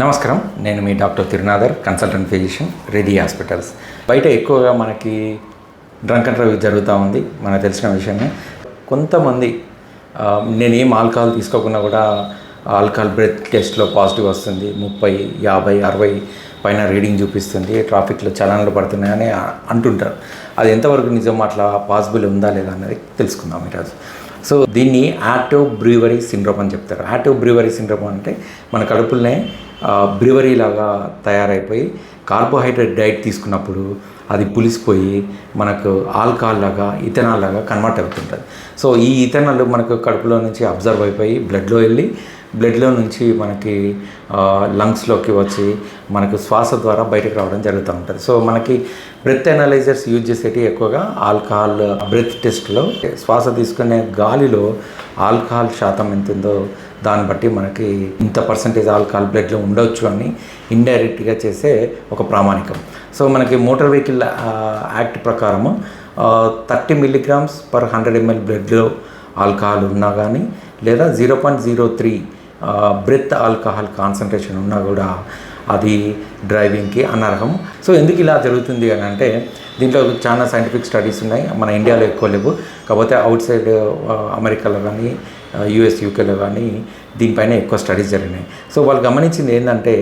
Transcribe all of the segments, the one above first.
నమస్కారం, నేను మీ doctor Tirunathar, consultant physician, Reddy hospitals. బయట ఎక్కువగా మనకి డ్రంక్ అండ్ డ్రైవ్ జరుగుతూ ఉంది, మనకు తెలిసిన విషయమే. కొంతమంది నేను ఏం ఆల్కహాల్ తీసుకోకుండా కూడా ఆల్కహాల్ బ్రెత్ టెస్ట్లో పాజిటివ్ వస్తుంది, 30, 50, 60 పైన రీడింగ్ చూపిస్తుంది, ట్రాఫిక్లో చలనాలు పడుతున్నాయని అంటుంటారు. అది ఎంతవరకు నిజం, అట్లా పాసిబుల్ ఉందా లేదా అనేది తెలుసుకుందాం ఈరోజు. సో దీన్ని యాక్టివ్ బ్రీవరీ సిండ్రోమ్ అని చెప్తారు. యాక్టివ్ బ్రీవరీ సిండ్రోమ్ అంటే మన కడుపులనే బ్రీవరీ లాగా తయారైపోయి కార్బోహైడ్రేట్ డైట్ తీసుకున్నప్పుడు అది పులిసిపోయి మనకు ఆల్కహాల్ లాగా, ఇథనాల్ లాగా కన్వర్ట్ అవుతుంటుంది. సో ఈ ఇథనాల్ మనకు కడుపులో నుంచి అబ్జర్వ్ అయిపోయి బ్లడ్లో వెళ్ళి బ్లడ్లో నుంచి మనకి లంగ్స్లోకి వచ్చి మనకు శ్వాస ద్వారా బయటకు రావడం జరుగుతూ ఉంటుంది. సో మనకి బ్రెత్ అనలైజర్స్ యూజ్ చేసేటి ఎక్కువగా ఆల్కహాల్ బ్రెత్ టెస్ట్లో శ్వాస తీసుకునే గాలిలో ఆల్కహాల్ శాతం ఎంత ఉందో దాన్ని బట్టి మనకి ఇంత పర్సంటేజ్ ఆల్కహాల్ బ్లడ్లో ఉండవచ్చు అని ఇండైరెక్ట్గా చేసే ఒక ప్రామాణికం. సో మనకి మోటార్ వెహికల్ యాక్ట్ ప్రకారము 30 mg per 100 ml బ్లడ్లో ఆల్కహాల్ ఉన్నా కానీ లేదా 0.03 బ్రెత్ ఆల్కహాల్ కాన్సన్ట్రేషన్ ఉన్నా కూడా అది డ్రైవింగ్కి అనర్హం. సో ఎందుకు ఇలా జరుగుతుంది అని అంటే దీంట్లో చాలా సైంటిఫిక్ స్టడీస్ ఉన్నాయి, మన ఇండియాలో ఎక్కువ లేవు. కాకపోతే అవుట్ సైడ్ అమెరికాలో కానీ యూఎస్, యూకేలో కానీ దీనిపైన ఎక్కువ స్టడీస్ జరిగినాయి. సో వాళ్ళు గమనించింది ఏంటంటే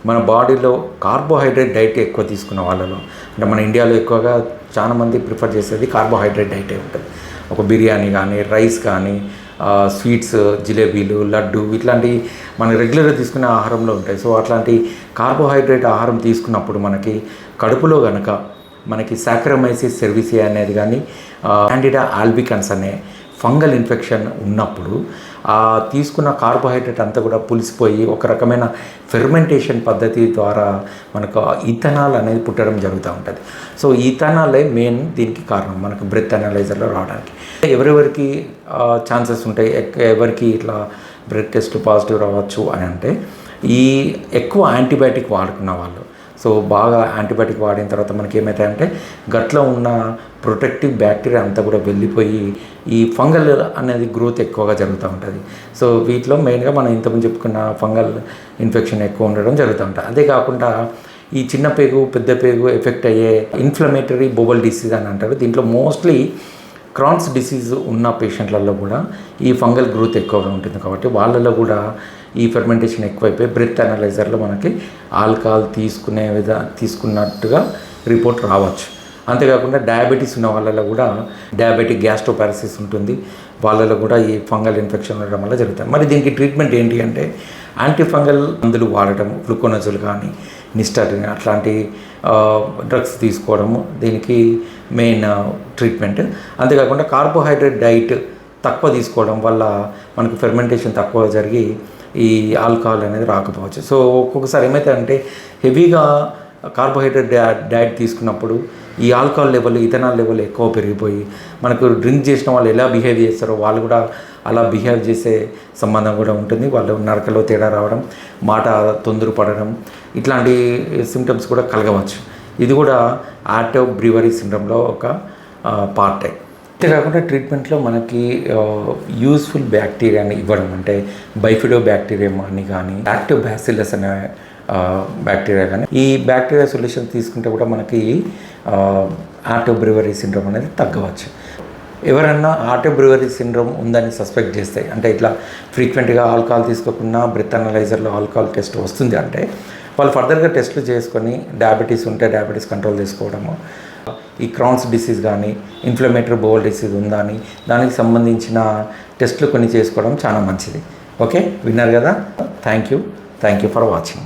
మన బాడీలో కార్బోహైడ్రేట్ డైట్ ఎక్కువ తీసుకున్న వాళ్ళలో, అంటే మన ఇండియాలో ఎక్కువగా చాలామంది ప్రిఫర్ చేసేది కార్బోహైడ్రేట్ డైటే ఉంటుంది. ఒక బిర్యానీ కానీ, రైస్ కానీ, స్వీట్స్, జిలేబీలు, లడ్డు ఇట్లాంటి మన రెగ్యులర్గా తీసుకునే ఆహారంలో ఉంటాయి. సో అట్లాంటి కార్బోహైడ్రేట్ ఆహారం తీసుకున్నప్పుడు మనకి కడుపులో కనుక మనకి సాక్రమైసిస్ సెర్విసియా అనేది కానీ క్యాండిడా ఆల్బికన్స్ అనే ఫంగల్ ఇన్ఫెక్షన్ ఉన్నప్పుడు తీసుకున్న కార్బోహైడ్రేట్ అంతా కూడా పులిసిపోయి ఒక రకమైన ఫెర్మెంటేషన్ పద్ధతి ద్వారా మనకు ఇథనాల్ అనేది పుట్టడం జరుగుతూ ఉంటుంది. సో ఇథనాలే మెయిన్ దీనికి కారణం మనకు బ్రెత్ అనలైజర్లో రావడానికి. ఎవరెవరికి ఛాన్సెస్ ఉంటాయి, ఎవరికి ఇట్లా బ్రెత్ టెస్ట్ పాజిటివ్ రావచ్చు అని అంటే ఈ ఎక్కువ యాంటీబయాటిక్ వాడుకున్న వాళ్ళు. సో బాగా యాంటీబయాటిక్ వాడిన తర్వాత మనకి ఏమవుతాయంటే గట్లో ఉన్న ప్రొటెక్టివ్ బ్యాక్టీరియా అంతా కూడా వెళ్ళిపోయి ఈ ఫంగల్ అనేది గ్రోత్ ఎక్కువగా జరుగుతూ ఉంటుంది. సో వీటిలో మెయిన్గా మనం ఇంతకుముందు చెప్పుకున్న ఫంగల్ ఇన్ఫెక్షన్ ఎక్కువ ఉండడం జరుగుతూ ఉంటుంది. అదే కాకుండా ఈ చిన్న పేగు, పెద్ద పేగు ఎఫెక్ట్ అయ్యే ఇన్ఫ్లమేటరీ బోవల్ డిసీజ్ అని అంటారు. దీంట్లో మోస్ట్లీ క్రాన్స్ డిసీజ్ ఉన్న పేషెంట్లలో కూడా ఈ ఫంగల్ గ్రోత్ ఎక్కువగా ఉంటుంది. కాబట్టి వాళ్ళలో కూడా ఈ ఫెర్మెంటేషన్ ఎక్కువైపోయి బ్రెత్ అనలైజర్లో మనకి ఆల్కహాల్ తీసుకున్నట్టుగా రిపోర్ట్ రావచ్చు. అంతేకాకుండా డయాబెటీస్ ఉన్న వాళ్ళలో కూడా డయాబెటిక్ గ్యాస్ట్రోపారసిస్ ఉంటుంది, వాళ్ళలో కూడా ఈ ఫంగల్ ఇన్ఫెక్షన్ ఉండడం వల్ల జరుగుతుంది. మరి దీనికి ట్రీట్మెంట్ ఏంటి అంటే యాంటీఫంగల్ మందులు వాడటం, ఫ్లూకోనజోల్ కానీ, నిస్టాటిన్ అట్లాంటి డ్రగ్స్ తీసుకోవడము దీనికి మెయిన్ ట్రీట్మెంట్. అంతేకాకుండా కార్బోహైడ్రేట్ డైట్ తక్కువ తీసుకోవడం వల్ల మనకు ఫెర్మెంటేషన్ తక్కువ జరిగి ఈ ఆల్కహాల్ అనేది రాకపోవచ్చు. సో ఒక్కొక్కసారి ఏమైతే అంటే హెవీగా కార్బోహైడ్రేట్ డైట్ తీసుకున్నప్పుడు ఈ ఆల్కహాల్ లెవెల్, ఇథనాల్ లెవెల్ ఎక్కువ పెరిగిపోయి మనకు డ్రింక్ చేసిన వాళ్ళు ఎలా బిహేవ్ చేస్తారో వాళ్ళు కూడా అలా బిహేవ్ చేసే సంబంధం కూడా ఉంటుంది. వాళ్ళు నరకలో తేడా రావడం, మాట తొందర పడడం ఇట్లాంటి సిమ్టమ్స్ కూడా కలగవచ్చు. ఇది కూడా యాక్టివ్ బ్రీవరీ సిండ్రోమ్లో ఒక పార్టే. అంతేకాకుండా ట్రీట్మెంట్లో మనకి యూస్ఫుల్ బ్యాక్టీరియాని ఇవ్వడం, అంటే బైఫిడో బ్యాక్టీరియం అని కానీ యాక్టివ్ బ్యాసిల్లస్ అనే బ్యాక్టీరియా కానీ ఈ బ్యాక్టీరియా సొల్యూషన్ తీసుకుంటే కూడా మనకి యాక్టివ్ బ్రీవరీ సిండ్రోమ్ అనేది తగ్గవచ్చు. ఎవరన్నా యాక్టివ్ బ్రీవరీ సిండ్రోమ్ ఉందని సస్పెక్ట్ చేస్తే, అంటే ఇట్లా ఫ్రీక్వెంట్గా ఆల్కహాల్ తీసుకోకుండా బ్రెత్ అనలైజర్లో ఆల్కహాల్ టెస్ట్ వస్తుంది అంటే వాళ్ళు ఫర్దర్గా టెస్టులు చేసుకొని డయాబెటీస్ ఉంటే డయాబెటీస్ కంట్రోల్ చేసుకోవడము, ఈ క్రాన్స్ డిసీజ్ కానీ ఇన్ఫ్లమేటరీ బోవల్ డిసీజ్ ఉందా అని దానికి సంబంధించిన టెస్టులు కొన్ని చేసుకోవడం చాలా మంచిది. ఓకే, విన్నారు కదా. Thank you for watching.